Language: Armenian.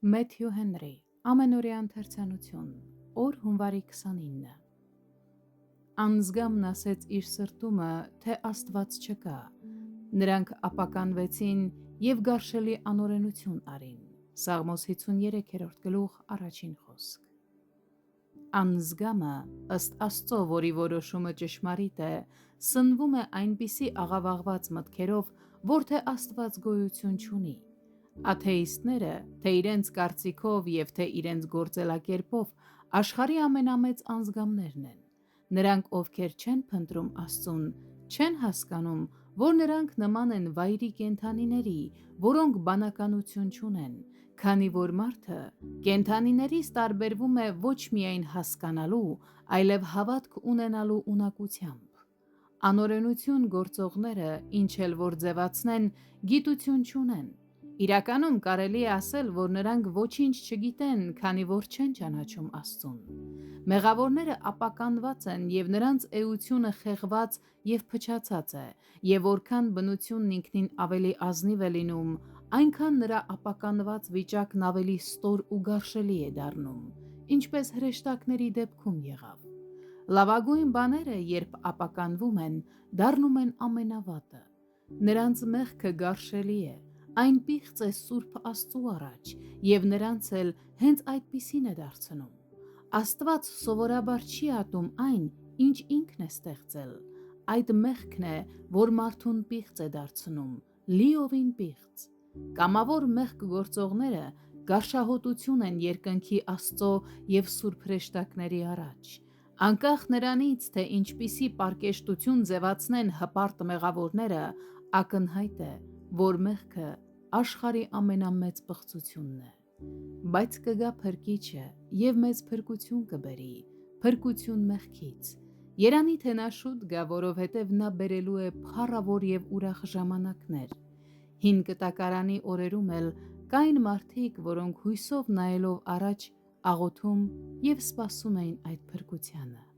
Մեթյու Հենրի, ամենօրյա ընթերցանություն, օր հունվարի 29։ Անզգամն ասեց իր սրտումը, թե Աստված չկա, նրանք ապականվեցին և գարշելի անօրենություն արին, Սաղմոս 53-րդ գլուխ առաջին խոսք։ Անզգամը, ըստ Աստծո, որի որոշումը ճշմարիտ է, սնվում է այնպիսի աղավաղված մտքերով, որ թե Աստված գոյություն չունի։ Աթեիստները, թե իրենց կարծիքով և թե իրենց գործելակերպով, աշխարհի ամենամեծ անզգամներն են։ Նրանք, ովքեր չեն փնտրում Աստծուն, չեն հասկանում, որ նրանք նման են վայրի կենդանիների, որոնք բանականություն չունեն, քանի որ մարդը կենդանիներից տարբերվում է ոչ միայն հասկանալու, այլև հավատք ունենալու ունակությամբ։ Անօրենություն գործողները, ինչ էլ որ ձևացնեն, գիտություն չունեն։ Իրականում կարելի է ասել, որ նրանք ոչինչ չգիտեն, քանի որ չեն ճանաչում Աստծուն։ Մեղավորները ապականված են և նրանց էությունը խեղված և փչացած է, և որքան բնությունն ինքնին ավելի ազնիվ է լինում, այնքան նրա ապականված վիճակն ավելի ստոր ու գարշելի է դառնում, ինչպես հրեշտակների դեպքում եղավ։ Լավագույն բաները, երբ ապականվում են, դառնում են ամենավատը։ Նրանց մեղքը գարշելի է, այն պիղծ է Սուրբ Աստծու առաջ, և նրանց էլ հենց այդպիսին է դարձնում։ Աստված սովորաբար չի ատում այն, ինչ ինքն է ստեղծել։ Այդ մեղքն է, որ մարդուն պիղծ է դարձնում, լիովին պիղծ։ Կամավոր մեղք գործողները գարշահոտություն են երկնքի Աստծո և սուրբ հրեշտակների առաջ։ Անկախ նրանից, թե ինչպիսի պարկեշտություն ձևացնեն հպարտ մեղավորները, ակնհայտ է, որ մեղքը աշխարհի ամենամեծ պղծությունն է։ Բայց կգա Փրկիչը և մեզ փրկություն կբերի, փրկություն մեղքից։ Երանի թե նա շուտ գա, որովհետև նա բերելու է փառավոր և ուրախ ժամանակներ։ Հին Կտակարանի օրերում էլ կային մարդիկ, որոնք հույսով նայելով առաջ աղոթում և սպասում էին այդ փրկությանը։